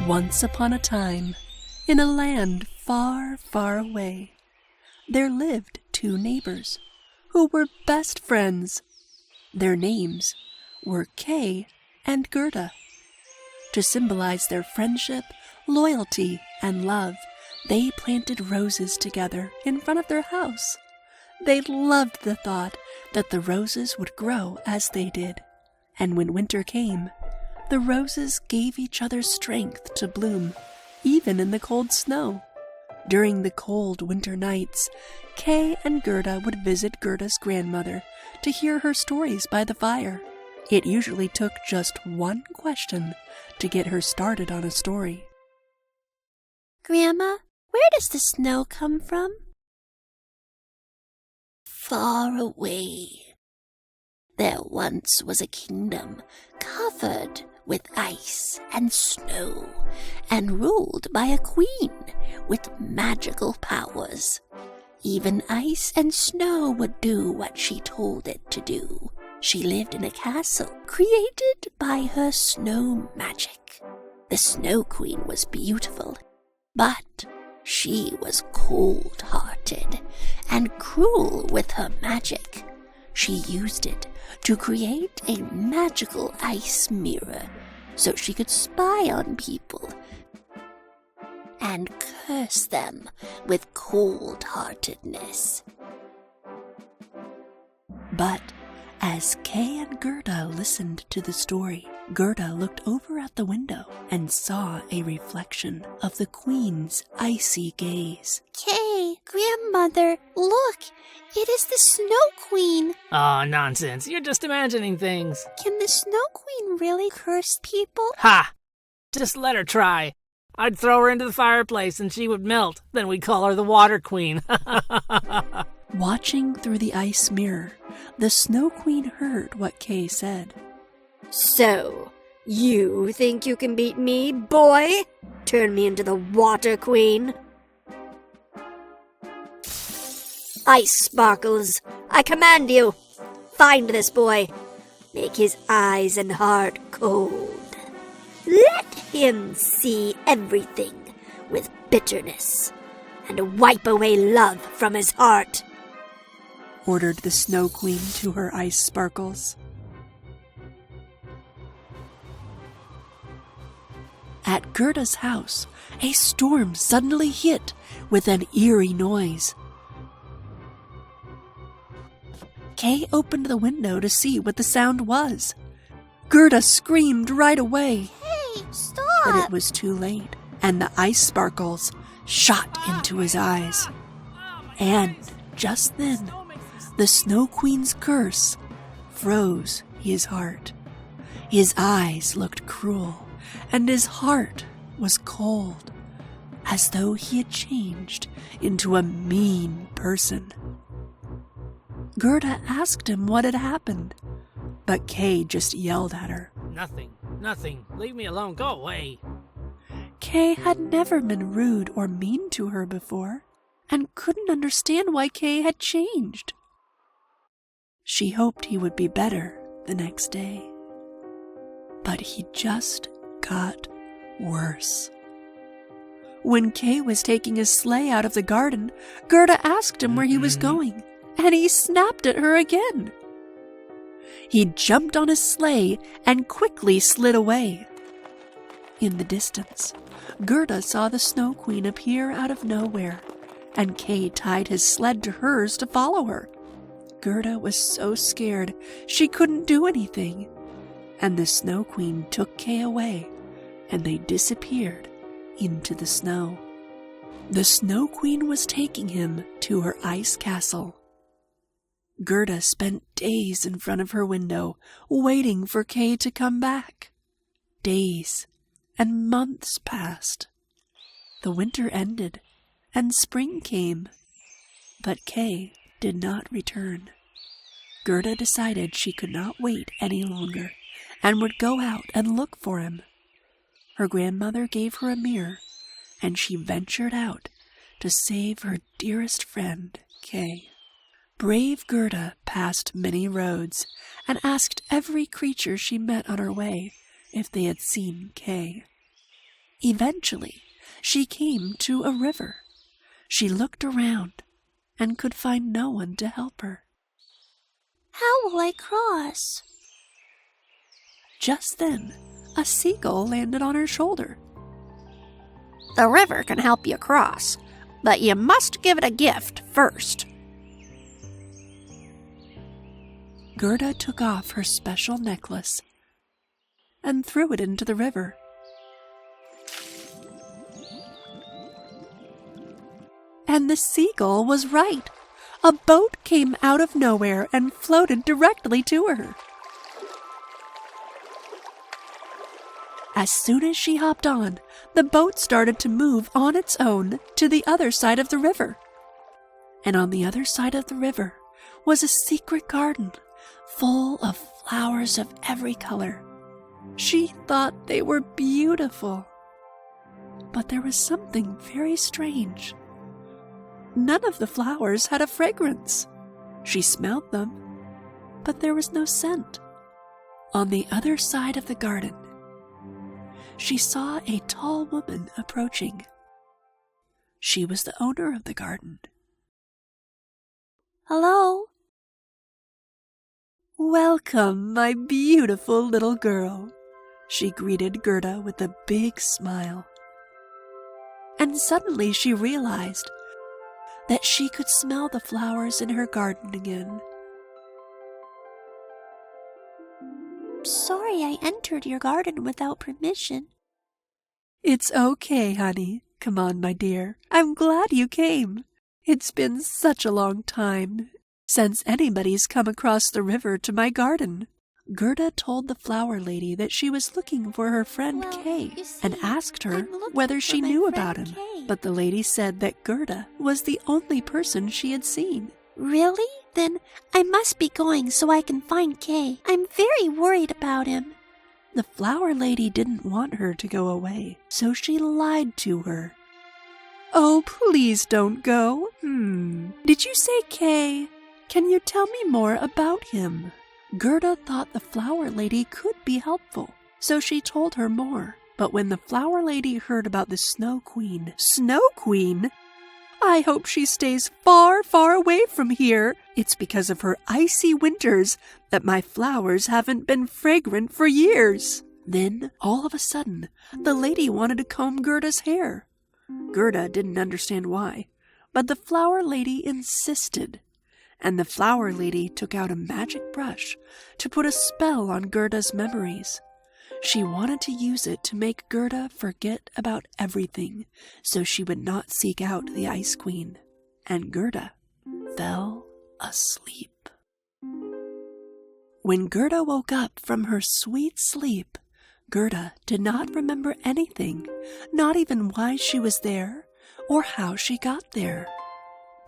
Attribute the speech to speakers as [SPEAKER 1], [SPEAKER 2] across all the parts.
[SPEAKER 1] Once upon a time, in a land far, far away, there lived two neighbors who were best friends. Their names were Kay and Gerta. To symbolize their friendship, loyalty, and love, they planted roses together in front of their house. They loved the thought that the roses would grow as they did, and when winter came, the roses gave each other strength to bloom, even in the cold snow. During the cold winter nights, Kay and Gerta would visit Gerta's grandmother to hear her stories by the fire. It usually took just one question to get her started on a story.
[SPEAKER 2] Grandma, where does the snow come from? Far away. There once was a kingdom covered with ice and snow and ruled by a queen with magical powers. Even ice and snow would do what she told it to do. She lived in a castle created by her snow magic. The Snow Queen was beautiful, but she was cold-hearted and cruel with her magic. She used it to create a magical ice mirror so she could spy on people and curse them with cold-heartedness.
[SPEAKER 1] But as Kay and Gerta listened to the story, Gerta looked over at the window and saw a reflection of the Queen's icy gaze.
[SPEAKER 2] Kay, grandmother, look! It is the Snow Queen!
[SPEAKER 3] Oh, nonsense. You're just imagining things.
[SPEAKER 2] Can the Snow Queen really curse people?
[SPEAKER 3] Ha! Just let her try. I'd throw her into the fireplace and she would melt. Then we'd call her the Water Queen.
[SPEAKER 1] Watching through the ice mirror, the Snow Queen heard what Kay said.
[SPEAKER 4] So, you think you can beat me, boy? Turn me into the Water Queen? Ice Sparkles, I command you, find this boy. Make his eyes and heart cold. Let him see everything with bitterness, and wipe away love from his heart,
[SPEAKER 1] ordered the Snow Queen to her ice sparkles. At Gerta's house, a storm suddenly hit with an eerie noise. Kay opened the window to see what the sound was. Gerta screamed right away.
[SPEAKER 2] Hey, stop!
[SPEAKER 1] But it was too late, and the ice sparkles shot into his eyes. And just then, the Snow Queen's curse froze his heart. His eyes looked cruel, and his heart was cold, as though he had changed into a mean person. Gerta asked him what had happened, but Kay just yelled at her.
[SPEAKER 3] Nothing. Leave me alone. Go away.
[SPEAKER 1] Kay had never been rude or mean to her before, and couldn't understand why Kay had changed. She hoped he would be better the next day, but he just got worse. When Kay was taking his sleigh out of the garden, Gerta asked him where he was going, and he snapped at her again. He jumped on his sleigh and quickly slid away. In the distance, Gerta saw the Snow Queen appear out of nowhere, and Kay tied his sled to hers to follow her. Gerta was so scared she couldn't do anything, and the Snow Queen took Kay away, and they disappeared into the snow. The Snow Queen was taking him to her ice castle. Gerta spent days in front of her window, waiting for Kay to come back. Days and months passed. The winter ended, and spring came, but Kay did not return. Gerta decided she could not wait any longer, and would go out and look for him. Her grandmother gave her a mirror, and she ventured out to save her dearest friend, Kay. Brave Gerta passed many roads and asked every creature she met on her way if they had seen Kay. Eventually, she came to a river. She looked around and could find no one to help her.
[SPEAKER 2] How will I cross?
[SPEAKER 1] Just then, a seagull landed on her shoulder.
[SPEAKER 2] The river can help you cross, but you must give it a gift first.
[SPEAKER 1] Gerta took off her special necklace and threw it into the river. And the seagull was right. A boat came out of nowhere and floated directly to her. As soon as she hopped on, the boat started to move on its own to the other side of the river. And on the other side of the river was a secret garden full of flowers of every color. She thought they were beautiful. But there was something very strange. None of the flowers had a fragrance. She smelled them, but there was no scent. On the other side of the garden, she saw a tall woman approaching. She was the owner of the garden.
[SPEAKER 2] Hello?
[SPEAKER 1] Welcome, my beautiful little girl, she greeted Gerta with a big smile. And suddenly she realized that she could smell the flowers in her garden again.
[SPEAKER 2] Sorry I entered your garden without permission.
[SPEAKER 1] It's okay, honey. Come on, my dear. I'm glad you came. It's been such a long time since anybody's come across the river to my garden. Gerta told the flower lady that she was looking for her friend Kay and asked her whether she knew about him. But the lady said that Gerta was the only person she had seen.
[SPEAKER 2] Really? Then I must be going so I can find Kay. I'm very worried about him.
[SPEAKER 1] The flower lady didn't want her to go away, so she lied to her. Oh, please don't go. Did you say Kay? Can you tell me more about him? Gerta thought the flower lady could be helpful, so she told her more. But when the flower lady heard about the Snow Queen... Snow Queen? I hope she stays far, far away from here. It's because of her icy winters that my flowers haven't been fragrant for years. Then, all of a sudden, the lady wanted to comb Gerta's hair. Gerta didn't understand why, but the flower lady insisted. And the flower lady took out a magic brush to put a spell on Gerta's memories. She wanted to use it to make Gerta forget about everything so she would not seek out the Ice Queen. And Gerta fell asleep. When Gerta woke up from her sweet sleep, Gerta did not remember anything, not even why she was there or how she got there.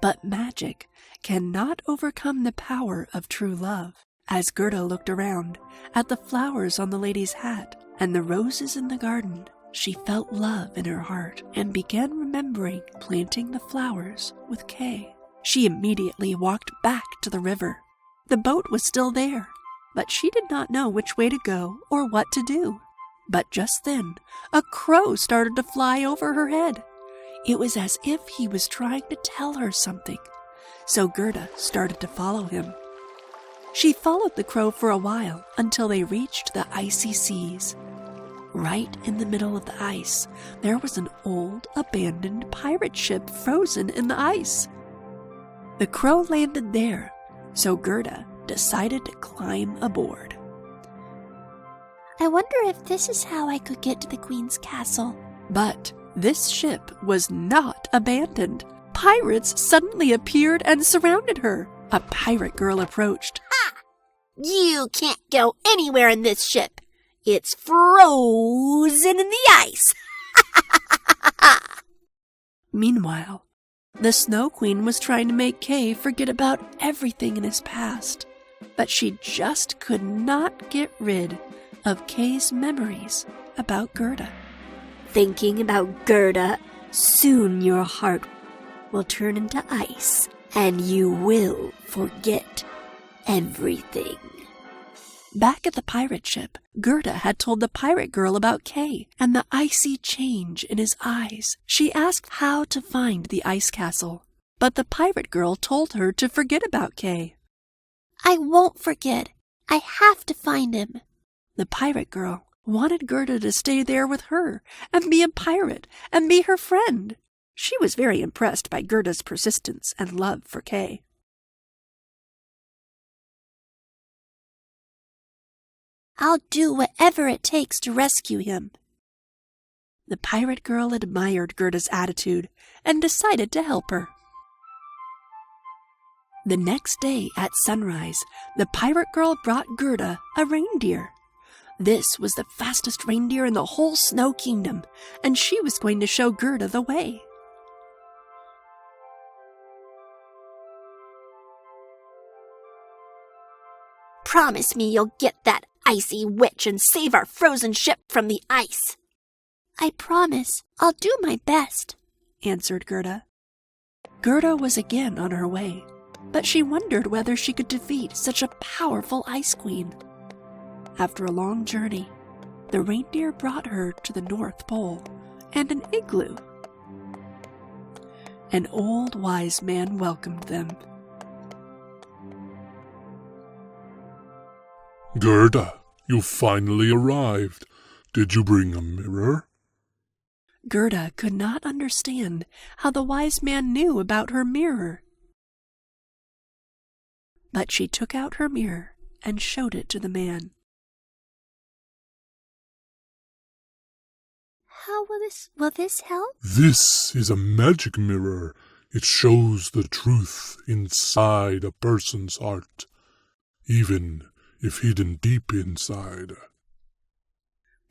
[SPEAKER 1] But magic cannot overcome the power of true love. As Gerta looked around at the flowers on the lady's hat and the roses in the garden, she felt love in her heart and began remembering planting the flowers with Kay. She immediately walked back to the river. The boat was still there, but she did not know which way to go or what to do. But just then, a crow started to fly over her head. It was as if he was trying to tell her something, so Gerta started to follow him. She followed the crow for a while until they reached the icy seas. Right in the middle of the ice, there was an old, abandoned pirate ship frozen in the ice. The crow landed there, so Gerta decided to climb aboard.
[SPEAKER 2] I wonder if this is how I could get to the Queen's castle.
[SPEAKER 1] But this ship was not abandoned. Pirates suddenly appeared and surrounded her. A pirate girl approached.
[SPEAKER 2] You can't go anywhere in this ship. It's frozen in the ice.
[SPEAKER 1] Meanwhile, the Snow Queen was trying to make Kay forget about everything in his past, but she just could not get rid of Kay's memories about Gerta.
[SPEAKER 4] Thinking about Gerta, soon your heart will turn into ice, and you will forget everything.
[SPEAKER 1] Back at the pirate ship, Gerta had told the pirate girl about Kay and the icy change in his eyes. She asked how to find the ice castle, but the pirate girl told her to forget about Kay.
[SPEAKER 2] I won't forget. I have to find him.
[SPEAKER 1] The pirate girl wanted Gerta to stay there with her and be a pirate and be her friend. She was very impressed by Gerta's persistence and love for Kay.
[SPEAKER 2] I'll do whatever it takes to rescue him.
[SPEAKER 1] The pirate girl admired Gerta's attitude and decided to help her. The next day at sunrise, the pirate girl brought Gerta a reindeer. This was the fastest reindeer in the whole Snow Kingdom, and she was going to show Gerta the way.
[SPEAKER 4] Promise me you'll get that icy witch and save our frozen ship from the ice.
[SPEAKER 2] I promise. I'll do my best,
[SPEAKER 1] answered Gerta. Gerta was again on her way, but she wondered whether she could defeat such a powerful ice queen. After a long journey, the reindeer brought her to the North Pole and an igloo. An old wise man welcomed them.
[SPEAKER 5] Gerta, you finally arrived. Did you bring a mirror?
[SPEAKER 1] Gerta could not understand how the wise man knew about her mirror. But she took out her mirror and showed it to the man.
[SPEAKER 2] How will this help?
[SPEAKER 5] This is a magic mirror. It shows the truth inside a person's heart, even if hidden deep inside.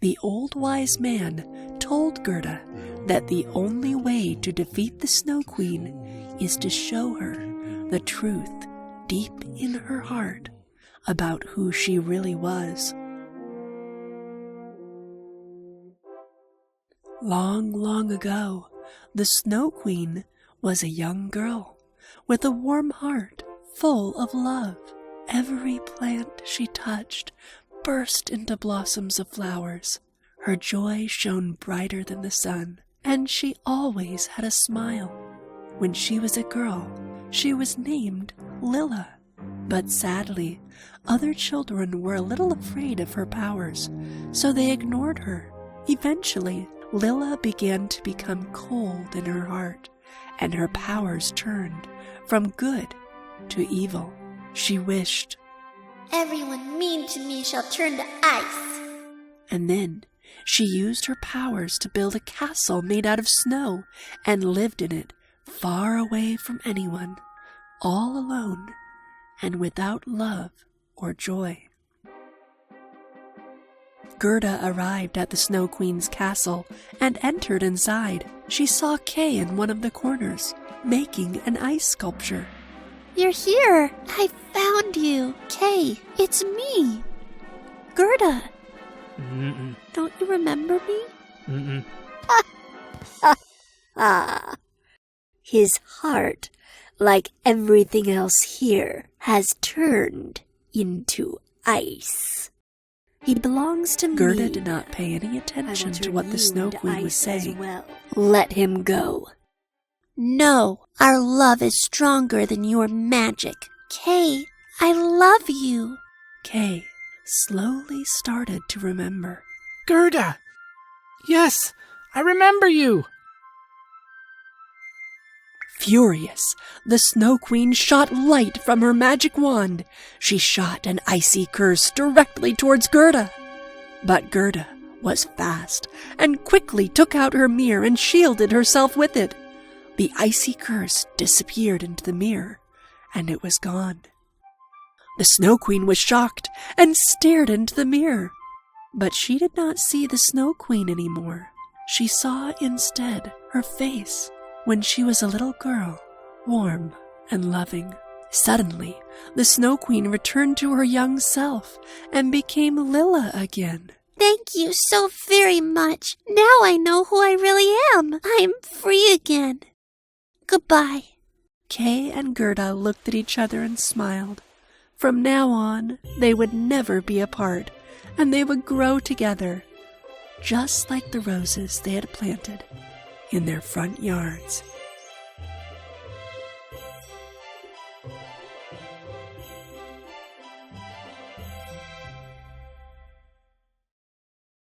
[SPEAKER 1] The old wise man told Gerta that the only way to defeat the Snow Queen is to show her the truth deep in her heart about who she really was. Long, long ago, the Snow Queen was a young girl with a warm heart full of love. Every plant she touched burst into blossoms of flowers. Her joy shone brighter than the sun, and she always had a smile. When she was a girl, she was named Lilla. But sadly, other children were a little afraid of her powers, so they ignored her. Eventually, Lilla began to become cold in her heart, and her powers turned from good to evil. She wished,
[SPEAKER 2] Everyone mean to me shall turn to ice.
[SPEAKER 1] And then she used her powers to build a castle made out of snow and lived in it, far away from anyone, all alone and without love or joy. Gerta arrived at the Snow Queen's castle and entered inside. She saw Kay in one of the corners, making an ice sculpture.
[SPEAKER 2] You're here. I found you. Kay, it's me. Gerta.
[SPEAKER 3] Mm-mm.
[SPEAKER 2] Don't you remember me?
[SPEAKER 3] Mm-mm.
[SPEAKER 4] His heart, like everything else here, has turned into ice. He belongs to me.
[SPEAKER 1] Gerta did not pay any attention to what the Snow Queen was saying.
[SPEAKER 4] Well. Let him go.
[SPEAKER 2] No, our love is stronger than your magic. Kay, I love you.
[SPEAKER 1] Kay slowly started to remember.
[SPEAKER 3] Gerta! Yes, I remember you.
[SPEAKER 1] Furious, the Snow Queen shot light from her magic wand. She shot an icy curse directly towards Gerta. But Gerta was fast and quickly took out her mirror and shielded herself with it. The icy curse disappeared into the mirror, and it was gone. The Snow Queen was shocked and stared into the mirror. But she did not see the Snow Queen anymore. She saw instead her face when she was a little girl, warm and loving. Suddenly, the Snow Queen returned to her young self and became Lilla again.
[SPEAKER 2] Thank you so very much. Now I know who I really am. I'm free again. Goodbye.
[SPEAKER 1] Kay and Gerta looked at each other and smiled. From now on, they would never be apart, and they would grow together, just like the roses they had planted in their front yards.